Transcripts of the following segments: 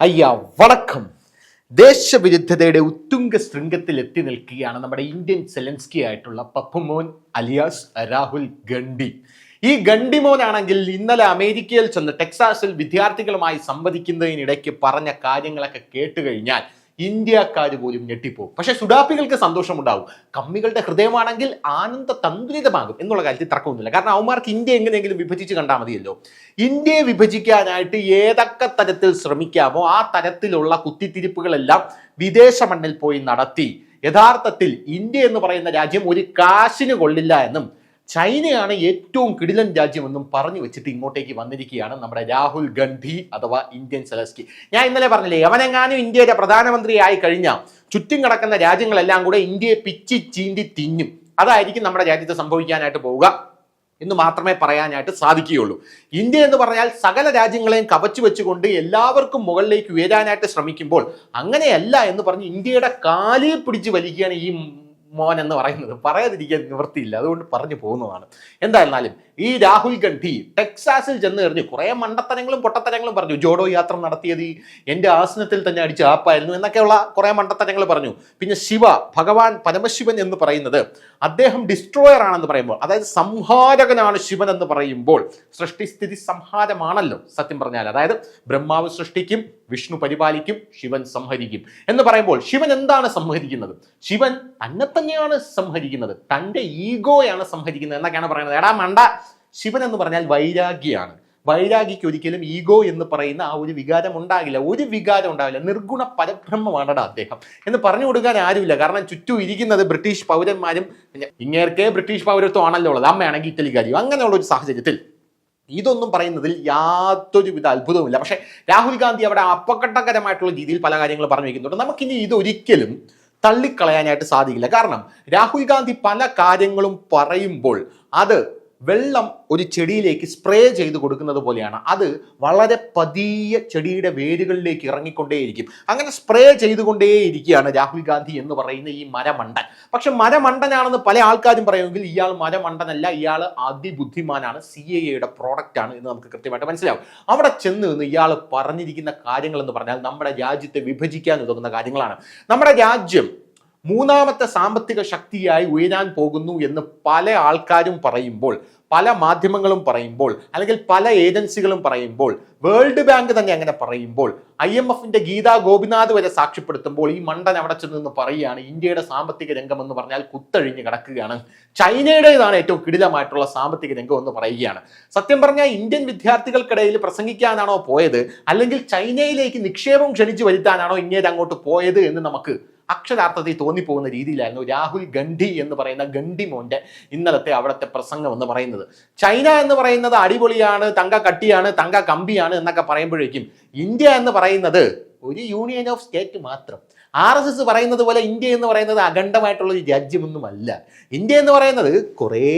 അയ്യാ വണക്കം. ദേശവിരുദ്ധതയുടെ ഉത്തുംഗ ശൃംഗത്തിൽ എത്തി നിൽക്കുകയാണ് നമ്മുടെ ഇന്ത്യൻ സെലൻസ്കി ആയിട്ടുള്ള പപ്പുമോൻ അലിയാസ് രാഹുൽ ഗണ്ഡി. ഈ ഗണ്ഡിമോനാണെങ്കിൽ ഇന്നലെ അമേരിക്കയിൽ ചെന്ന് ടെക്സാസിൽ വിദ്യാർത്ഥികളുമായി സംവദിക്കുന്നതിനിടയ്ക്ക് പറഞ്ഞ കാര്യങ്ങളൊക്കെ കേട്ടുകഴിഞ്ഞാൽ ഇന്ത്യക്കാർ പോലും ഞെട്ടിപ്പോകും. പക്ഷെ സുഡാപ്പികൾക്ക് സന്തോഷമുണ്ടാവും. കമ്മികളുടെ ഹൃദയമാണെങ്കിൽ ആനന്ദ തന്തുലിതമാകും എന്നുള്ള കാര്യത്തിൽ തർക്കമൊന്നുമില്ല. കാരണം അവന്മാർക്ക് ഇന്ത്യ എങ്ങനെയെങ്കിലും വിഭജിച്ച് കണ്ടാൽ മതിയല്ലോ. ഇന്ത്യയെ വിഭജിക്കാനായിട്ട് ഏതൊക്കെ തരത്തിൽ ശ്രമിക്കാമോ ആ തരത്തിലുള്ള കുത്തിത്തിരിപ്പുകളെല്ലാം വിദേശ മണ്ണിൽ പോയി നടത്തി യഥാർത്ഥത്തിൽ ഇന്ത്യ എന്ന് പറയുന്ന രാജ്യം ഒരു കാശിന് കൊള്ളില്ല എന്നും ചൈനയാണ് ഏറ്റവും കിടിലൻ രാജ്യമെന്നും പറഞ്ഞു വെച്ചിട്ട് ഇങ്ങോട്ടേക്ക് വന്നിരിക്കുകയാണ് നമ്മുടെ രാഹുൽ ഗാന്ധി അഥവാ ഇന്ത്യൻ സെലൻസ്കി. ഞാൻ ഇന്നലെ പറഞ്ഞില്ലേ, എവനെങ്ങാനും ഇന്ത്യയുടെ പ്രധാനമന്ത്രിയായി കഴിഞ്ഞാൽ ചുറ്റും കിടക്കുന്ന രാജ്യങ്ങളെല്ലാം കൂടെ ഇന്ത്യയെ പിച്ചി ചീന്തി തിന്നും. അതായിരിക്കും നമ്മുടെ രാജ്യത്ത് സംഭവിക്കാനായിട്ട് പോവുക എന്ന് മാത്രമേ പറയാനായിട്ട് സാധിക്കുകയുള്ളൂ. ഇന്ത്യ എന്ന് പറഞ്ഞാൽ സകല രാജ്യങ്ങളെയും കവച്ചു വെച്ചുകൊണ്ട് എല്ലാവർക്കും മുകളിലേക്ക് ഉയരാനായിട്ട് ശ്രമിക്കുമ്പോൾ അങ്ങനെയല്ല എന്ന് പറഞ്ഞ് ഇന്ത്യയുടെ കാലിൽ പിടിച്ച് വലിക്കുകയാണ് ഈ മോൻ എന്ന് പറയുന്നത്. പറയാതിരിക്കാൻ നിവൃത്തിയില്ല, അതുകൊണ്ട് പറഞ്ഞു പോകുന്നതാണ്. എന്തായിരുന്നാലും ഈ രാഹുൽ ഗാന്ധി ടെക്സാസിൽ ചെന്ന് എറിഞ്ഞു കുറേ മണ്ടത്തരങ്ങളും പൊട്ടത്തരങ്ങളും പറഞ്ഞു. ജോഡോ യാത്ര നടത്തിയത് എൻ്റെ ആസനത്തിൽ തന്നെ അടിച്ച് ആപ്പായിരുന്നു എന്നൊക്കെയുള്ള കുറേ മണ്ടത്തരങ്ങൾ പറഞ്ഞു. പിന്നെ ശിവ, ഭഗവാൻ പരമശിവൻ എന്ന് പറയുന്നത് അദ്ദേഹം ഡിസ്ട്രോയർ ആണെന്ന് പറയുമ്പോൾ, അതായത് സംഹാരകനാണ് ശിവൻ എന്ന് പറയുമ്പോൾ സൃഷ്ടിസ്ഥിതി സംഹാരമാണല്ലോ സത്യം പറഞ്ഞാൽ. അതായത് ബ്രഹ്മാവ് സൃഷ്ടിക്കും, വിഷ്ണു പരിപാലിക്കും, ശിവൻ സംഹരിക്കും എന്ന് പറയുമ്പോൾ ശിവൻ എന്താണ് സംഹരിക്കുന്നത്? ശിവൻ തന്നെ തന്നെയാണ് സംഹരിക്കുന്നത്, തൻ്റെ ഈഗോയാണ് സംഹരിക്കുന്നത് എന്നൊക്കെയാണ് പറയുന്നത്. എടാ മണ്ട, ശിവൻ എന്ന് പറഞ്ഞാൽ വൈരാഗ്യാണ്. വൈരാഗിക്ക് ഒരിക്കലും ഈഗോ എന്ന് പറയുന്ന ആ ഒരു വികാരം ഉണ്ടാകില്ല, ഒരു വികാരം ഉണ്ടാവില്ല. നിർഗുണ പരബ്രഹ്മമാണടാ അദ്ദേഹം എന്ന് പറഞ്ഞു കൊടുക്കാൻ ആരുമില്ല. കാരണം ചുറ്റും ഇരിക്കുന്നത് ബ്രിട്ടീഷ് പൗരന്മാരും, ഇങ്ങേർക്കേ ബ്രിട്ടീഷ് പൗരത്വം ആണല്ലോ ഉള്ളത്, അമ്മയാണെങ്കിൽ ഇറ്റലിക്കാരിയും. അങ്ങനെയുള്ള ഒരു സാഹചര്യത്തിൽ ഇതൊന്നും പറയുന്നതിൽ യാതൊരുവിധ അത്ഭുതവുമില്ല. പക്ഷേ രാഹുൽ ഗാന്ധി അവിടെ അപകടകരമായിട്ടുള്ള രീതിയിൽ പല കാര്യങ്ങൾ പറഞ്ഞു വയ്ക്കുന്നുണ്ട്. നമുക്കിനി ഇതൊരിക്കലും തള്ളിക്കളയാനായിട്ട് സാധിക്കില്ല. കാരണം രാഹുൽ ഗാന്ധി പല കാര്യങ്ങളും പറയുമ്പോൾ അത് വെള്ളം ഒരു ചെടിയിലേക്ക് സ്പ്രേ ചെയ്ത് കൊടുക്കുന്നത് പോലെയാണ്. അത് വളരെ പതിയെ ചെടിയുടെ വേരുകളിലേക്ക് ഇറങ്ങിക്കൊണ്ടേയിരിക്കും. അങ്ങനെ സ്പ്രേ ചെയ്തുകൊണ്ടേയിരിക്കുകയാണ് രാഹുൽ ഗാന്ധി എന്ന് പറയുന്ന ഈ മരമണ്ടൻ. പക്ഷെ മരമണ്ടനാണെന്ന് പല ആൾക്കാരും പറയുമെങ്കിൽ ഇയാൾ മരമണ്ടനല്ല, ഇയാൾ അതിബുദ്ധിമാനാണ്, CIA പ്രോഡക്റ്റ് ആണ് എന്ന് നമുക്ക് കൃത്യമായിട്ട് മനസ്സിലാവും. അവിടെ ചെന്ന് നിന്ന് ഇയാൾ പറഞ്ഞിരിക്കുന്ന കാര്യങ്ങൾ എന്ന് പറഞ്ഞാൽ നമ്മുടെ രാജ്യത്തെ വിഭജിക്കാൻ ഉതകുന്ന കാര്യങ്ങളാണ്. നമ്മുടെ രാജ്യം മൂന്നാമത്തെ സാമ്പത്തിക ശക്തിയായി ഉയരാൻ പോകുന്നു എന്ന് പല ആൾക്കാരും പറയുമ്പോൾ, പല മാധ്യമങ്ങളും പറയുമ്പോൾ, അല്ലെങ്കിൽ പല ഏജൻസികളും പറയുമ്പോൾ, വേൾഡ് ബാങ്ക് തന്നെ അങ്ങനെ പറയുമ്പോൾ, IMFന്റെ ഗീതാ ഗോപിനാഥ് വരെ സാക്ഷ്യപ്പെടുത്തുമ്പോൾ ഈ മണ്ടൻ അവിടെ ചെന്ന് നിന്ന് പറയുകയാണ് ഇന്ത്യയുടെ സാമ്പത്തിക രംഗം എന്ന് പറഞ്ഞാൽ കുത്തഴിഞ്ഞ് കിടക്കുകയാണ്, ചൈനയുടേതാണ് ഏറ്റവും കിടിലമായിട്ടുള്ള സാമ്പത്തിക രംഗം എന്ന് പറയുകയാണ്. സത്യം പറഞ്ഞാൽ ഇന്ത്യൻ വിദ്യാർത്ഥികൾക്കിടയിൽ പ്രസംഗിക്കാനാണോ പോയത്, അല്ലെങ്കിൽ ചൈനയിലേക്ക് നിക്ഷേപം ക്ഷണിച്ചു വരുത്താനാണോ ഇങ്ങനെ അങ്ങോട്ട് പോയത് എന്ന് നമുക്ക് അക്ഷരാർത്ഥത്തിൽ തോന്നിപ്പോകുന്ന രീതിയിലായിരുന്നു രാഹുൽ ഗാന്ധി എന്ന് പറയുന്ന ഗണ്ഡിമോന്റെ ഇന്നലത്തെ അവിടുത്തെ പ്രസംഗം എന്ന് പറയുന്നത്. ചൈന എന്ന് പറയുന്നത് അടിപൊളിയാണ്, തങ്ക കട്ടിയാണ്, തങ്ക കമ്പിയാണ് എന്നൊക്കെ പറയുമ്പോഴേക്കും ഇന്ത്യ എന്ന് പറയുന്നത് ഒരു യൂണിയൻ ഓഫ് സ്റ്റേറ്റ് മാത്രം. RSS പറയുന്നത് പോലെ ഇന്ത്യ എന്ന് പറയുന്നത് അഖണ്ഡമായിട്ടുള്ള ഒരു രാജ്യമൊന്നുമല്ല. ഇന്ത്യ എന്ന് പറയുന്നത് കുറേ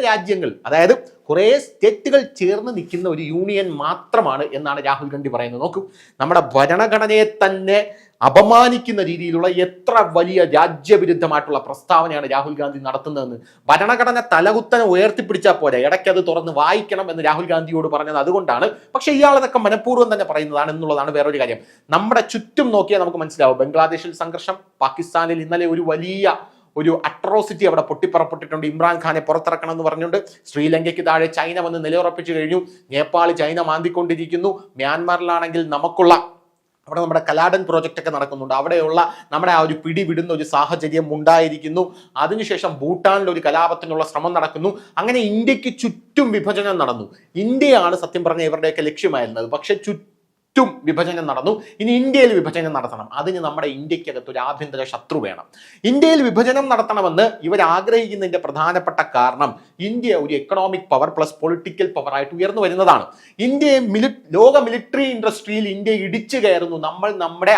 രാജ്യങ്ങൾ, അതായത് കുറേ സ്റ്റേറ്റുകൾ ചേർന്ന് നിൽക്കുന്ന ഒരു യൂണിയൻ മാത്രമാണ് എന്നാണ് രാഹുൽ ഗാന്ധി പറയുന്നത്. നോക്കൂ, നമ്മുടെ ഭരണഘടനയെ തന്നെ അപമാനിക്കുന്ന രീതിയിലുള്ള എത്ര വലിയ രാജ്യവിരുദ്ധമായിട്ടുള്ള പ്രസ്താവനയാണ് രാഹുൽ ഗാന്ധി നടത്തുന്നതെന്ന്. ഭരണഘടന തലകുത്തനെ ഉയർത്തിപ്പിടിച്ചാൽ പോലെ ഇടയ്ക്ക് അത് തുറന്ന് വായിക്കണം എന്ന് രാഹുൽ ഗാന്ധിയോട് പറഞ്ഞത് അതുകൊണ്ടാണ്. പക്ഷേ ഇയാളതൊക്കെ മനഃപൂർവ്വം തന്നെ പറയുന്നതാണ് എന്നുള്ളതാണ് വേറൊരു കാര്യം. നമ്മുടെ ചുറ്റും നോക്കിയാൽ നമുക്ക് മനസ്സിലാവും. ബംഗ്ലാദേശിൽ സംഘർഷം, പാകിസ്ഥാനിൽ ഇന്നലെ ഒരു അട്രോസിറ്റി അവിടെ പൊട്ടിപ്പുറപ്പെട്ടിട്ടുണ്ട്. ഇമ്രാൻഖാനെ പുറത്തിറക്കണം എന്ന് പറഞ്ഞുകൊണ്ട് ശ്രീലങ്കയ്ക്ക് താഴെ ചൈന വന്ന് നിലയുറപ്പിച്ചു കഴിഞ്ഞു. നേപ്പാൾ ചൈന മാന്തിക്കൊണ്ടിരിക്കുന്നു. മ്യാൻമാറിലാണെങ്കിൽ അവിടെ നമ്മുടെ കലാഡൻ പ്രോജക്റ്റ് ഒക്കെ നടക്കുന്നുണ്ട്. അവിടെയുള്ള നമ്മുടെ ആ ഒരു പിടിവിടുന്ന ഒരു സാഹചര്യം ഉണ്ടായിരിക്കുന്നു. അതിനുശേഷം ഭൂട്ടാനിൽ ഒരു കലാപത്തിനുള്ള ശ്രമം നടക്കുന്നു. അങ്ങനെ ഇന്ത്യക്ക് ചുറ്റും വിഭജനം നടന്നു. ഇന്ത്യയാണ് സത്യം പറഞ്ഞ ഇവരുടെയൊക്കെ ലക്ഷ്യമായിരുന്നത്. പക്ഷെ ചുറ്റും വിഭജനം നടന്നു. ഇനി ഇന്ത്യയിൽ വിഭജനം നടത്തണം. അതിന് നമ്മുടെ ഇന്ത്യക്കകത്ത് ഒരു ആഭ്യന്തര ശത്രു വേണം. ഇന്ത്യയിൽ വിഭജനം നടത്തണമെന്ന് ഇവർ ആഗ്രഹിക്കുന്നതിന്റെ പ്രധാനപ്പെട്ട കാരണം ഇന്ത്യ ഒരു economic power plus political power ആയിട്ട് ഉയർന്നു വരുന്നതാണ്. ലോക മിലിറ്ററി ഇൻഡസ്ട്രിയിൽ ഇന്ത്യ ഇടിച്ചു കയറുന്നു. നമ്മുടെ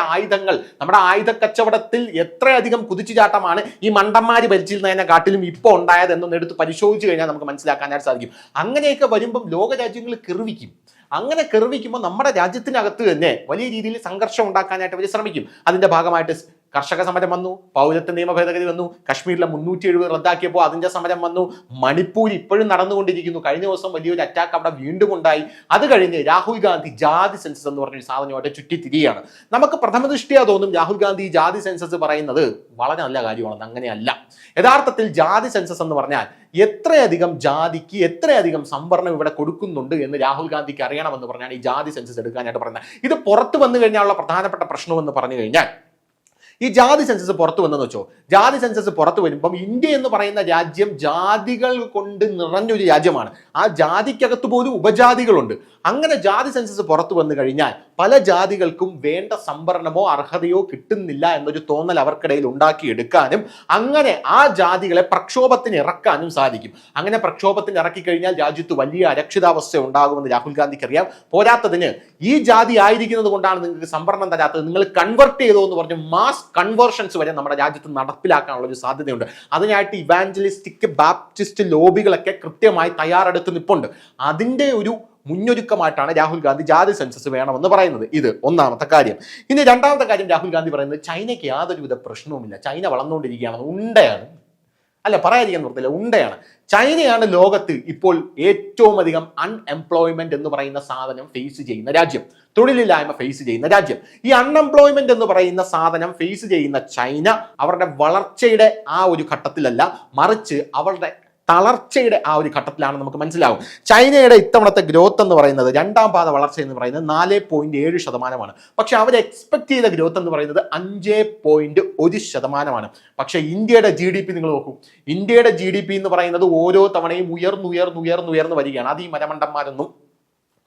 ആയുധ കച്ചവടത്തിൽ എത്രയധികം കുതിച്ചുചാട്ടമാണ് ഈ മണ്ടന്മാര് ഭരിച്ചിരുന്നതിനെ കാട്ടിലും ഇപ്പോൾ ഉണ്ടായത് എന്നൊന്ന് എടുത്ത് പരിശോധിച്ചു കഴിഞ്ഞാൽ നമുക്ക് മനസ്സിലാക്കാനായിട്ട് സാധിക്കും. അങ്ങനെയൊക്കെ വരുമ്പം ലോക രാജ്യങ്ങൾ കിറുവിക്കും. അങ്ങനെ കെറിവിക്കുമ്പോൾ നമ്മുടെ രാജ്യത്തിനകത്ത് തന്നെ വലിയ രീതിയിൽ സംഘർഷം ഉണ്ടാക്കാനായിട്ട് അവർ ശ്രമിക്കും. അതിൻ്റെ ഭാഗമായിട്ട് കർഷക സമരം വന്നു, പൗരത്വ നിയമ ഭേദഗതി വന്നു, കശ്മീരിലെ 370 റദ്ദാക്കിയപ്പോൾ അതിന്റെ സമരം വന്നു, മണിപ്പൂർ ഇപ്പോഴും നടന്നുകൊണ്ടിരിക്കുന്നു, കഴിഞ്ഞ ദിവസം വലിയൊരു അറ്റാക്ക് അവിടെ വീണ്ടും ഉണ്ടായി. അത് കഴിഞ്ഞ് രാഹുൽ ഗാന്ധി ജാതി സെൻസസ് എന്ന് പറഞ്ഞൊരു സാധനമായിട്ട് ചുറ്റിത്തിരിയാണ്. നമുക്ക് പ്രഥമ ദൃഷ്ടിയാ തോന്നും രാഹുൽ ഗാന്ധി ജാതി സെൻസസ് പറയുന്നത് വളരെ നല്ല കാര്യമാണെന്ന്. അങ്ങനെയല്ല. യഥാർത്ഥത്തിൽ ജാതി സെൻസസ് എന്ന് പറഞ്ഞാൽ എത്രയധികം ജാതിക്ക് എത്രയധികം സംവരണം ഇവിടെ കൊടുക്കുന്നുണ്ട് എന്ന് രാഹുൽ ഗാന്ധിക്ക് അറിയണമെന്ന് പറഞ്ഞാണ് ഈ ജാതി സെൻസസ് എടുക്കാനായിട്ട് പറയുന്നത്. ഇത് പുറത്തു വന്നു കഴിഞ്ഞാലുള്ള പ്രധാനപ്പെട്ട പ്രശ്നമെന്ന് പറഞ്ഞു കഴിഞ്ഞാൽ, ഈ ജാതി സെൻസസ് പുറത്തു വന്നെന്ന് വെച്ചോ, ജാതി സെൻസസ് പുറത്തു വരുമ്പം ഇന്ത്യ എന്ന് പറയുന്ന രാജ്യം ജാതികൾ കൊണ്ട് നിറഞ്ഞൊരു രാജ്യമാണ്. ആ ജാതിക്കകത്ത് പോലും ഉപജാതികളുണ്ട്. അങ്ങനെ ജാതി സെൻസസ് പുറത്തു വന്നു കഴിഞ്ഞാൽ പല ജാതികൾക്കും വേണ്ട സംവരണമോ അർഹതയോ കിട്ടുന്നില്ല എന്നൊരു തോന്നൽ അവർക്കിടയിൽ ഉണ്ടാക്കിയെടുക്കാനും അങ്ങനെ ആ ജാതികളെ പ്രക്ഷോഭത്തിന് ഇറക്കാനും സാധിക്കും. അങ്ങനെ പ്രക്ഷോഭത്തിന് ഇറക്കി കഴിഞ്ഞാൽ രാജ്യത്ത് വലിയ അരക്ഷിതാവസ്ഥ ഉണ്ടാകുമെന്ന് രാഹുൽ ഗാന്ധിക്ക് അറിയാം. പോരാത്തതിന് ഈ ജാതി ആയിരിക്കുന്നത് കൊണ്ടാണ് നിങ്ങൾക്ക് സംവരണം തരാത്തത്, നിങ്ങൾ കൺവെർട്ട് ചെയ്തോ എന്ന് പറഞ്ഞ് മാസ് കൺവേർഷൻസ് വരെ നമ്മുടെ രാജ്യത്ത് നടപ്പിലാക്കാനുള്ള ഒരു സാധ്യതയുണ്ട്. അതിനായിട്ട് ഇവാഞ്ചലിസ്റ്റിക് ബാപ്റ്റിസ്റ്റ് ലോബികളൊക്കെ കൃത്യമായി തയ്യാറെടുത്ത് നിൽപ്പുണ്ട്. അതിന്റെ ഒരു മുന്നൊരുക്കമായിട്ടാണ് രാഹുൽ ഗാന്ധി ജാതി സെൻസസ് വേണമെന്ന് പറയുന്നത്. ഇത് ഒന്നാമത്തെ കാര്യം. ഇനി രണ്ടാമത്തെ കാര്യം, രാഹുൽ ഗാന്ധി പറയുന്നത് ചൈനയ്ക്ക് യാതൊരുവിധ പ്രശ്നവുമില്ല, ചൈന വളർന്നുകൊണ്ടിരിക്കുകയാണ്. ഉണ്ടയാണ്, അല്ല പറയാതിരിക്കാൻ നിർത്തില്ല, ഉണ്ടയാണ്. ചൈനയാണ് ലോകത്ത് ഇപ്പോൾ ഏറ്റവും അധികം അൺഎംപ്ലോയ്മെന്റ് എന്ന് പറയുന്ന സാധനം ഫേസ് ചെയ്യുന്ന രാജ്യം, തൊഴിലില്ലായ്മ ഫേസ് ചെയ്യുന്ന രാജ്യം. ഈ അൺഎംപ്ലോയ്മെന്റ് എന്ന് പറയുന്ന സാധനം ഫേസ് ചെയ്യുന്ന ചൈന അവരുടെ വളർച്ചയുടെ ആ ഒരു ഘട്ടത്തിലല്ല, മറിച്ച് അവരുടെ തളർച്ചയുടെ ആ ഒരു ഘട്ടത്തിലാണ് നമുക്ക് മനസ്സിലാവും. ചൈനയുടെ ഇത്തവണത്തെ ഗ്രോത്ത് എന്ന് പറയുന്നത്, രണ്ടാം പാദ വളർച്ച എന്ന് പറയുന്നത് 4.7%. പക്ഷെ അവർ എക്സ്പെക്ട് ചെയ്ത ഗ്രോത്ത് എന്ന് പറയുന്നത് 5.1%. പക്ഷെ ഇന്ത്യയുടെ GDP നിങ്ങൾ നോക്കൂ. ഇന്ത്യയുടെ GDP എന്ന് പറയുന്നത് ഓരോ തവണയും ഉയർന്നുയർന്ന് വരികയാണ്. അത് ഈ മരമണ്ടന്മാരൊന്നും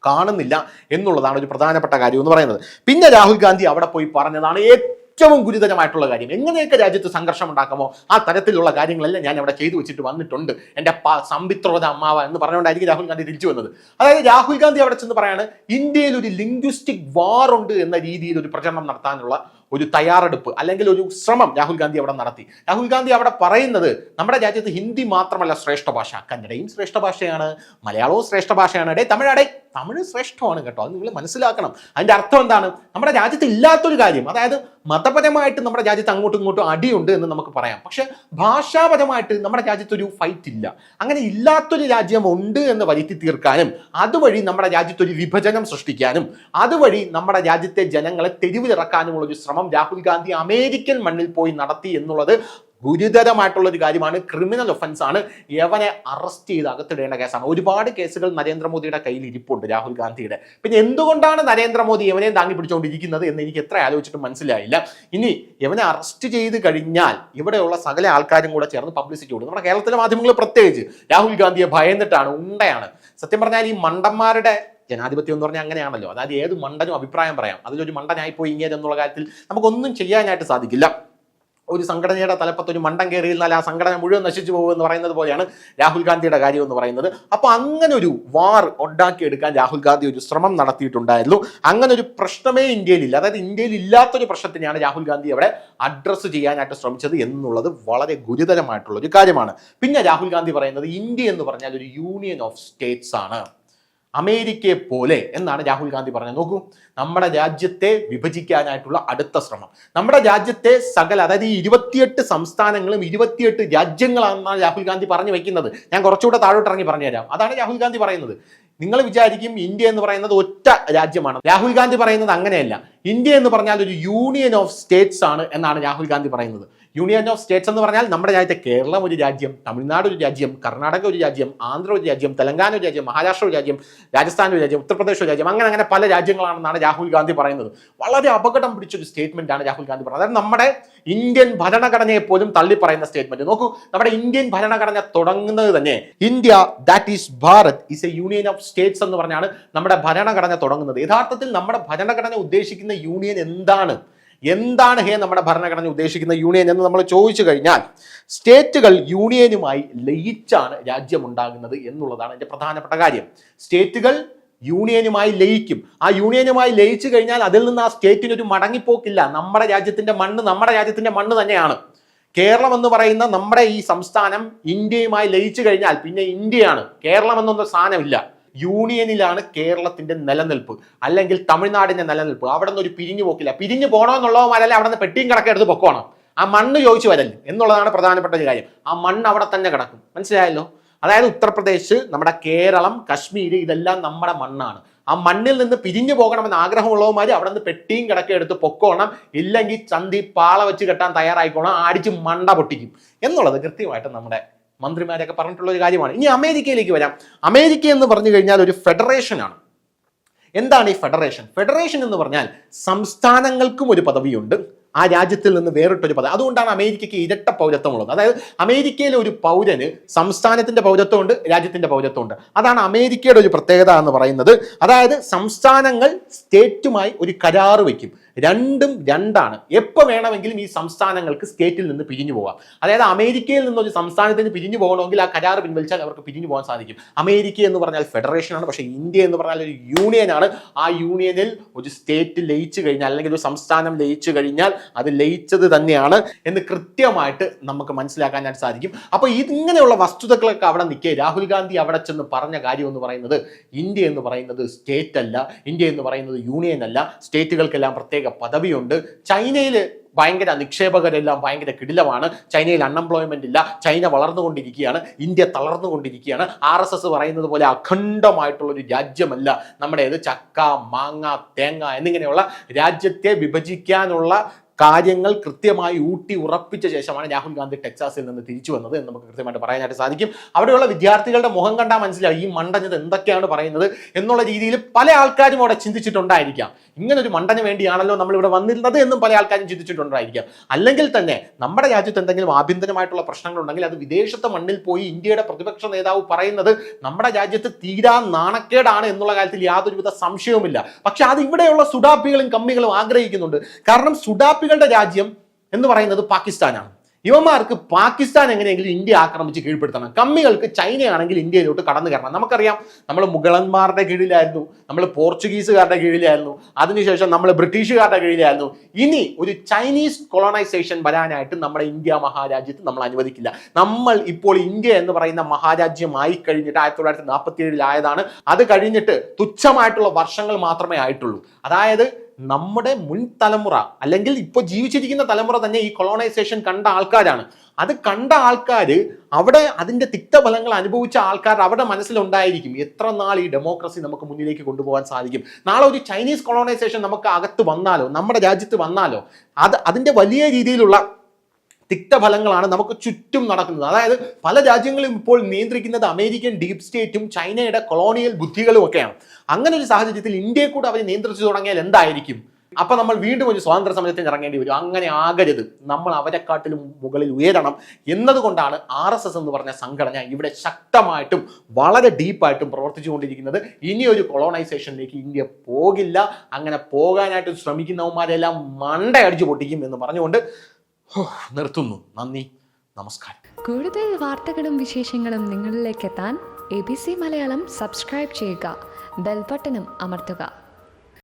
കാണുന്നില്ല എന്നുള്ളതാണ് ഒരു പ്രധാനപ്പെട്ട കാര്യം എന്ന് പറയുന്നത്. പിന്നെ രാഹുൽ ഗാന്ധി അവിടെ പോയി പറഞ്ഞതാണ് ഏറ്റവും ഗുരുതരമായിട്ടുള്ള കാര്യം. എങ്ങനെയൊക്കെ രാജ്യത്ത് സംഘർഷം ഉണ്ടാക്കാമോ ആ തരത്തിലുള്ള കാര്യങ്ങളെല്ലാം ഞാൻ അവിടെ ചെയ്തു വെച്ചിട്ട് വന്നിട്ടുണ്ട്, എൻ്റെ സംബിത്രോത അമ്മാവ എന്ന് പറഞ്ഞുകൊണ്ടായിരിക്കും രാഹുൽ ഗാന്ധി തിരിച്ചു വന്നത്. അതായത് രാഹുൽ ഗാന്ധി അവിടെ ചെന്ന് പറയാണ് ഇന്ത്യയിൽ ഒരു ലിംഗ്വിസ്റ്റിക് വാർ ഉണ്ട് എന്ന രീതിയിൽ ഒരു പ്രചരണം നടത്താനുള്ള ഒരു തയ്യാറെടുപ്പ് അല്ലെങ്കിൽ ഒരു ശ്രമം രാഹുൽ ഗാന്ധി അവിടെ നടത്തി. രാഹുൽ ഗാന്ധി അവിടെ പറയുന്നത് നമ്മുടെ രാജ്യത്ത് ഹിന്ദി മാത്രമല്ല ശ്രേഷ്ഠ ഭാഷ, കന്നഡയും ശ്രേഷ്ഠ ഭാഷയാണ്, മലയാളവും ശ്രേഷ്ഠ ഭാഷയാണ്. തമിഴ് ശ്രേഷ്ഠമാണ് കേട്ടോ, അത് നിങ്ങൾ മനസ്സിലാക്കണം. അതിന്റെ അർത്ഥം എന്താണ്? നമ്മുടെ രാജ്യത്ത് ഇല്ലാത്തൊരു കാര്യം, അതായത് മതപരമായിട്ട് നമ്മുടെ രാജ്യത്ത് അങ്ങോട്ടും ഇങ്ങോട്ടും അടിയുണ്ട് എന്ന് നമുക്ക് പറയാം, പക്ഷെ ഭാഷാപരമായിട്ട് നമ്മുടെ രാജ്യത്തൊരു ഫൈറ്റ് ഇല്ല. അങ്ങനെ ഇല്ലാത്തൊരു രാജ്യം ഉണ്ട് എന്ന് വരുത്തി തീർക്കാനും അതുവഴി നമ്മുടെ രാജ്യത്തൊരു വിഭജനം സൃഷ്ടിക്കാനും അതുവഴി നമ്മുടെ രാജ്യത്തെ ജനങ്ങളെ തെരുവിലിറക്കാനുമുള്ള ഒരു ശ്രമം രാഹുൽ ഗാന്ധി അമേരിക്കൻ മണ്ണിൽ പോയി നടത്തി എന്നുള്ളത് ഗുരുതരമായിട്ടുള്ള ഒരു കാര്യമാണ്. ക്രിമിനൽ ഒഫൻസ് ആണ്. യവനെ അറസ്റ്റ് ചെയ്ത് അകത്തിടേണ്ട കേസാണ്. ഒരുപാട് കേസുകൾ നരേന്ദ്രമോദിയുടെ കയ്യിൽ ഇരിപ്പുണ്ട്, രാഹുൽ ഗാന്ധിയുടെ. പിന്നെ എന്തുകൊണ്ടാണ് നരേന്ദ്രമോദി യവനെ താങ്ങി പിടിച്ചുകൊണ്ടിരിക്കുന്നത് എന്ന് എനിക്ക് എത്ര ആലോചിച്ചിട്ടും മനസ്സിലായില്ല. ഇനി യവനെ അറസ്റ്റ് ചെയ്ത് കഴിഞ്ഞാൽ ഇവിടെയുള്ള സകല ആൾക്കാരും കൂടെ ചേർന്ന് പബ്ലിസിറ്റി കൊടുക്കും. നമ്മുടെ കേരളത്തിലെ മാധ്യമങ്ങൾ പ്രത്യേകിച്ച് രാഹുൽ ഗാന്ധിയെ ഭയന്നിട്ടാണ്, ഉണ്ടയാണ്. സത്യം പറഞ്ഞാൽ ഈ മണ്ടന്മാരുടെ ജനാധിപത്യം എന്ന് പറഞ്ഞാൽ അങ്ങനെയാണല്ലോ. അതായത് ഏത് മണ്ടനും അഭിപ്രായം പറയാം. അതിലൊരു മണ്ടനായിപ്പോയി ഇങ്ങനെ എന്നുള്ള കാര്യത്തിൽ നമുക്കൊന്നും ചെയ്യാനായിട്ട് സാധിക്കില്ല. ഒരു സംഘടനയുടെ തലപ്പത്ത് ഒരു മണ്ടം കയറിയിരുന്നാൽ ആ സംഘടന മുഴുവൻ നശിച്ചു പോകും എന്ന് പറയുന്നത് പോലെയാണ് രാഹുൽ ഗാന്ധിയുടെ കാര്യം എന്ന് പറയുന്നത്. അപ്പോൾ അങ്ങനെ ഒരു വാർ ഉണ്ടാക്കിയെടുക്കാൻ രാഹുൽ ഗാന്ധി ഒരു ശ്രമം നടത്തിയിട്ടുണ്ടായിരുന്നു. അങ്ങനെ ഒരു പ്രശ്നമേ ഇന്ത്യയിലില്ല. അതായത് ഇന്ത്യയിൽ ഇല്ലാത്തൊരു പ്രശ്നത്തിനെയാണ് രാഹുൽ ഗാന്ധി അവിടെ അഡ്രസ്സ് ചെയ്യാനായിട്ട് ശ്രമിച്ചത് എന്നുള്ളത് വളരെ ഗുരുതരമായിട്ടുള്ള ഒരു കാര്യമാണ്. പിന്നെ രാഹുൽ ഗാന്ധി പറയുന്നത് ഇന്ത്യ എന്ന് പറഞ്ഞാൽ ഒരു യൂണിയൻ ഓഫ് സ്റ്റേറ്റ്സ് ആണ്, അമേരിക്കയെ പോലെ എന്നാണ് രാഹുൽ ഗാന്ധി പറഞ്ഞത്. നോക്കൂ, നമ്മുടെ രാജ്യത്തെ വിഭജിക്കാനായിട്ടുള്ള അടുത്ത ശ്രമം, നമ്മുടെ രാജ്യത്തെ അതായത് ഈ 28 സംസ്ഥാനങ്ങളും 28 രാജ്യങ്ങളാണെന്നാണ് രാഹുൽ ഗാന്ധി പറഞ്ഞു വെക്കുന്നത്. ഞാൻ കുറച്ചുകൂടെ താഴോട്ട് ഇറങ്ങി പറഞ്ഞുതരാം. അതാണ് രാഹുൽ ഗാന്ധി പറയുന്നത്. നിങ്ങൾ വിചാരിക്കും ഇന്ത്യ എന്ന് പറയുന്നത് ഒറ്റ രാജ്യമാണ്. രാഹുൽ ഗാന്ധി പറയുന്നത് അങ്ങനെയല്ല. ഇന്ത്യ എന്ന് പറഞ്ഞാൽ ഒരു യൂണിയൻ ഓഫ് സ്റ്റേറ്റ്സ് ആണ് എന്നാണ് രാഹുൽ ഗാന്ധി പറയുന്നത്. യൂണിയൻ ഓഫ് സ്റ്റേറ്റ്സ് എന്ന് പറഞ്ഞാൽ നമ്മുടെ രാജ്യത്തെ കേരളം ഒരു രാജ്യം, തമിഴ്നാട് ഒരു രാജ്യം, കർണാടക ഒരു രാജ്യം, ആന്ധ്ര ഒരു രാജ്യം, തെലങ്കാന ഒരു രാജ്യം, മഹാരാഷ്ട്ര ഒരു രാജ്യം, രാജസ്ഥാൻ ഒരു രാജ്യം, ഉത്തർപ്രദേശ് ഒരു രാജ്യം, അങ്ങനെ പല രാജ്യങ്ങളാണെന്നാണ് രാഹുൽ ഗാന്ധി പറയുന്നത്. വളരെ അപകടം പിടിച്ചൊരു സ്റ്റേറ്റ്മെന്റ് ആണ് രാഹുൽ ഗാന്ധി പറയുന്നത്. അതായത് നമ്മുടെ ഇന്ത്യൻ ഭരണഘടനയെ പോലും തള്ളി പറയുന്ന സ്റ്റേറ്റ്മെന്റ്. നോക്കൂ, നമ്മുടെ ഇന്ത്യൻ ഭരണഘടന തുടങ്ങുന്നത് തന്നെ India that is Bharat is A union of States എന്ന് പറഞ്ഞാണ് നമ്മുടെ ഭരണഘടന തുടങ്ങുന്നത്. യഥാർത്ഥത്തിൽ നമ്മുടെ ഭരണഘടന ഉദ്ദേശിക്കുന്ന യൂണിയൻ എന്താണ് നമ്മുടെ ഭരണഘടന ഉദ്ദേശിക്കുന്ന യൂണിയൻ എന്ന് നമ്മൾ ചോദിച്ചു കഴിഞ്ഞാൽ സ്റ്റേറ്റുകൾ യൂണിയനുമായി ലയിച്ചാണ് രാജ്യമുണ്ടാകുന്നത് എന്നുള്ളതാണ് എൻ്റെ പ്രധാനപ്പെട്ട കാര്യം. സ്റ്റേറ്റുകൾ യൂണിയനുമായി ലയിക്കും. ആ യൂണിയനുമായി ലയിച്ചു കഴിഞ്ഞാൽ അതിൽ നിന്ന് ആ സ്റ്റേറ്റിനൊരു മടങ്ങിപ്പോക്കില്ല. നമ്മുടെ രാജ്യത്തിന്റെ മണ്ണ് തന്നെയാണ്. കേരളം എന്ന് പറയുന്ന നമ്മുടെ ഈ സംസ്ഥാനം ഇന്ത്യയുമായി ലയിച്ചു കഴിഞ്ഞാൽ പിന്നെ ഇന്ത്യയാണ്, കേരളം എന്നൊന്നും സ്ഥാനമില്ല. യൂണിയനിലാണ് കേരളത്തിന്റെ നിലനിൽപ്പ്, അല്ലെങ്കിൽ തമിഴ്നാടിന്റെ നിലനിൽപ്പ്. അവിടെ നിന്ന് ഒരു പിരിഞ്ഞു പോക്കില്ല. പിരിഞ്ഞു പോകണമെന്നുള്ളവന്മാരല്ലേ അവിടെ നിന്ന് പെട്ടിയും കിടക്കെ എടുത്ത് പൊക്കോണം. ആ മണ്ണ് ചോദിച്ചു വരല്ലേ എന്നുള്ളതാണ് പ്രധാനപ്പെട്ട ഒരു കാര്യം. ആ മണ്ണ് അവിടെ തന്നെ കിടക്കും. മനസ്സിലായല്ലോ? അതായത് ഉത്തർപ്രദേശ്, നമ്മുടെ കേരളം, കശ്മീർ, ഇതെല്ലാം നമ്മുടെ മണ്ണാണ്. ആ മണ്ണിൽ നിന്ന് പിരിഞ്ഞു പോകണമെന്ന് ആഗ്രഹമുള്ളവന്മാർ അവിടെ നിന്ന് പെട്ടിയും കിടക്കെ എടുത്ത് പൊക്കോണം. ഇല്ലെങ്കിൽ ചന്തി പാള വെച്ച് കെട്ടാൻ തയ്യാറായിക്കോണം, അടിച്ച് മണ്ട പൊട്ടിക്കും എന്നുള്ളത് കൃത്യമായിട്ട് നമ്മുടെ മന്ത്രിമാരൊക്കെ പറഞ്ഞിട്ടുള്ള ഒരു കാര്യമാണ്. ഇനി അമേരിക്കയിലേക്ക് വരാം. അമേരിക്ക എന്ന് പറഞ്ഞു കഴിഞ്ഞാൽ ഒരു ഫെഡറേഷനാണ്. എന്താണ് ഈ ഫെഡറേഷൻ? ഫെഡറേഷൻ എന്ന് പറഞ്ഞാൽ സംസ്ഥാനങ്ങൾക്കും ഒരു പദവിയുണ്ട്, ആ രാജ്യത്തിൽ നിന്ന് വേറിട്ടൊരു പദവി. അതുകൊണ്ടാണ് അമേരിക്കയ്ക്ക് ഇരട്ട പൗരത്വമുള്ളത്. അതായത് അമേരിക്കയിലെ ഒരു പൗരന് സംസ്ഥാനത്തിന്റെ പൗരത്വമുണ്ട്, രാജ്യത്തിന്റെ പൗരത്വമുണ്ട്. അതാണ് അമേരിക്കയുടെ ഒരു പ്രത്യേകത എന്ന് പറയുന്നത്. അതായത് സംസ്ഥാനങ്ങൾ സ്റ്റേറ്റുമായി ഒരു കരാറ് വയ്ക്കും. രണ്ടും രണ്ടാണ്. എപ്പോൾ വേണമെങ്കിലും ഈ സംസ്ഥാനങ്ങൾക്ക് സ്റ്റേറ്റിൽ നിന്ന് പിരിഞ്ഞു പോകാം. അതായത് അമേരിക്കയിൽ നിന്ന് ഒരു സംസ്ഥാനത്തിന് പിരിഞ്ഞു പോകണമെങ്കിൽ ആ കരാർ പിൻവലിച്ചാൽ അവർക്ക് പിരിഞ്ഞു പോകാൻ സാധിക്കും. അമേരിക്ക എന്ന് പറഞ്ഞാൽ ഫെഡറേഷനാണ്, പക്ഷേ ഇന്ത്യ എന്ന് പറഞ്ഞാൽ ഒരു യൂണിയനാണ്. ആ യൂണിയനിൽ ഒരു സ്റ്റേറ്റ് ലയിച്ചു കഴിഞ്ഞാൽ, അല്ലെങ്കിൽ ഒരു സംസ്ഥാനം ലയിച്ചു കഴിഞ്ഞാൽ അത് ലയിച്ചത് തന്നെയാണ് എന്ന് കൃത്യമായിട്ട് നമുക്ക് മനസ്സിലാക്കാനായിട്ട് സാധിക്കും. അപ്പോൾ ഇങ്ങനെയുള്ള വസ്തുതകളൊക്കെ അവിടെ നിൽക്കുക. രാഹുൽ ഗാന്ധി അവിടെ ചെന്ന് പറഞ്ഞ കാര്യം എന്ന് പറയുന്നത് ഇന്ത്യ എന്ന് പറയുന്നത് സ്റ്റേറ്റ് അല്ല, ഇന്ത്യ എന്ന് പറയുന്നത് യൂണിയൻ അല്ല, സ്റ്റേറ്റുകൾക്കെല്ലാം പ്രത്യേക പദവിയുണ്ട്. ചൈനയിൽ ഭയങ്കര നിക്ഷേപകരെല്ലാം ഭയങ്കര കിടിലമാണ്. ചൈനയിൽ അൺഎംപ്ലോയ്മെന്റ് ഇല്ല. ചൈന വളർന്നുകൊണ്ടിരിക്കുകയാണ്, ഇന്ത്യ തളർന്നുകൊണ്ടിരിക്കുകയാണ്. RSS പറയുന്നത് പോലെ അഖണ്ഡമായിട്ടുള്ള ഒരു രാജ്യമല്ല നമ്മുടേത്. ചക്ക, മാങ്ങ, തേങ്ങ എന്നിങ്ങനെയുള്ള രാജ്യത്തെ വിഭജിക്കാനുള്ള കാര്യങ്ങൾ കൃത്യമായി ഊട്ടി ഉറപ്പിച്ച ശേഷമാണ് രാഹുൽ ഗാന്ധി ടെക്സാസിൽ നിന്ന് തിരിച്ചു വന്നത് എന്ന് നമുക്ക് കൃത്യമായിട്ട് പറയാനായിട്ട് സാധിക്കും. അവിടെയുള്ള വിദ്യാർത്ഥികളുടെ മുഖം കണ്ടാൽ മനസ്സിലാവും ഈ മണ്ടഞ്ഞത് എന്തൊക്കെയാണ് പറയുന്നത് എന്നുള്ള രീതിയിൽ പല ആൾക്കാരും അവിടെ ചിന്തിച്ചിട്ടുണ്ടായിരിക്കാം. ഇങ്ങനൊരു മണ്ടന് വേണ്ടിയാണല്ലോ നമ്മളിവിടെ വന്നിരുന്നത് എന്നും പല ആൾക്കാരും ചിന്തിച്ചിട്ടുണ്ടായിരിക്കാം. അല്ലെങ്കിൽ തന്നെ നമ്മുടെ രാജ്യത്ത് എന്തെങ്കിലും ആഭ്യന്തരമായിട്ടുള്ള പ്രശ്നങ്ങളുണ്ടെങ്കിൽ അത് വിദേശത്തെ മണ്ണിൽ പോയി ഇന്ത്യയുടെ പ്രതിപക്ഷ നേതാവ് പറയുന്നത് നമ്മുടെ രാജ്യത്ത് തീരാ നാണക്കേടാണ് എന്നുള്ള കാര്യത്തിൽ യാതൊരുവിധ സംശയവുമില്ല. പക്ഷെ അത് ഇവിടെയുള്ള സുഡാപ്പികളും കമ്മികളും ആഗ്രഹിക്കുന്നുണ്ട്. കാരണം സുഡാപ്പികളുടെ രാജ്യം എന്ന് പറയുന്നത് പാകിസ്ഥാനാണ്. ഇവന്മാർക്ക് പാകിസ്ഥാൻ എങ്ങനെയെങ്കിലും ഇന്ത്യ ആക്രമിച്ച് കീഴ്പ്പെടുത്തണം. കമ്മികൾക്ക് ചൈനയാണെങ്കിൽ ഇന്ത്യയിലോട്ട് കടന്നു കയറണം. നമുക്കറിയാം, നമ്മൾ മുഗളന്മാരുടെ കീഴിലായിരുന്നു, നമ്മൾ പോർച്ചുഗീസുകാരുടെ കീഴിലായിരുന്നു, അതിനുശേഷം നമ്മൾ ബ്രിട്ടീഷുകാരുടെ കീഴിലായിരുന്നു. ഇനി ഒരു ചൈനീസ് കൊളോണൈസേഷൻ വരാനായിട്ട് നമ്മുടെ ഇന്ത്യ മഹാരാജ്യത്ത് നമ്മൾ അനുവദിക്കില്ല. നമ്മൾ ഇപ്പോൾ ഇന്ത്യ എന്ന് പറയുന്ന മഹാരാജ്യമായി കഴിഞ്ഞിട്ട് 1947 അത് കഴിഞ്ഞിട്ട് തുച്ഛമായിട്ടുള്ള വർഷങ്ങൾ മാത്രമേ ആയിട്ടുള്ളൂ. അതായത് നമ്മുടെ മുൻ തലമുറ, അല്ലെങ്കിൽ ഇപ്പോൾ ജീവിച്ചിരിക്കുന്ന തലമുറ തന്നെ ഈ കൊളോണൈസേഷൻ കണ്ട ആൾക്കാരാണ്. അത് കണ്ട ആൾക്കാർ, അവിടെ അതിന്റെ തിക്തഫലങ്ങൾ അനുഭവിച്ച ആൾക്കാർ അവരുടെ മനസ്സിലുണ്ടായിരിക്കും എത്ര നാൾ ഈ ഡെമോക്രസി നമുക്ക് മുന്നിലേക്ക് കൊണ്ടുപോകാൻ സാധിക്കും. നാളെ ഒരു ചൈനീസ് കൊളോണൈസേഷൻ നമുക്ക് അകത്ത് വന്നാലോ, നമ്മുടെ രാജ്യത്ത് വന്നാലോ, അതിന്റെ വലിയ രീതിയിലുള്ള തിക്തഫലങ്ങളാണ് നമുക്ക് ചുറ്റും നടക്കുന്നത്. അതായത് പല രാജ്യങ്ങളും ഇപ്പോൾ നിയന്ത്രിക്കുന്നത് അമേരിക്കൻ ഡീപ് സ്റ്റേറ്റും ചൈനയുടെ കൊളോണിയൽ ബുദ്ധികളും ഒക്കെയാണ്. അങ്ങനെ ഒരു സാഹചര്യത്തിൽ ഇന്ത്യയെ കൂടെ അവർ നിയന്ത്രിച്ചു തുടങ്ങിയാൽ എന്തായിരിക്കും? അപ്പൊ നമ്മൾ വീണ്ടും ഒരു സ്വാതന്ത്ര്യ സമരത്തിന് ഇറങ്ങേണ്ടി വരും. അങ്ങനെ ആകരുത്. നമ്മൾ അവരെക്കാട്ടിലും മുകളിൽ ഉയരണം എന്നതുകൊണ്ടാണ് RSS എന്ന് പറഞ്ഞ സംഘടന ഇവിടെ ശക്തമായിട്ടും വളരെ ഡീപ്പായിട്ടും പ്രവർത്തിച്ചുകൊണ്ടിരിക്കുന്നത്. ഇനിയൊരു കൊളോണൈസേഷനിലേക്ക് ഇന്ത്യ പോകില്ല. അങ്ങനെ പോകാനായിട്ട് ശ്രമിക്കുന്നവന്മാരെല്ലാം മണ്ടയടിച്ചു പൊട്ടിക്കും എന്ന് പറഞ്ഞുകൊണ്ട് നിർത്തുന്നു. നന്ദി, നമസ്കാരം. കൂടുതൽ വാർത്തകളും വിശേഷങ്ങളും നിങ്ങളിലേക്ക് എത്താൻ ABC മലയാളം സബ്സ്ക്രൈബ് ചെയ്യുക, ബെൽബട്ടനും അമർത്തുക.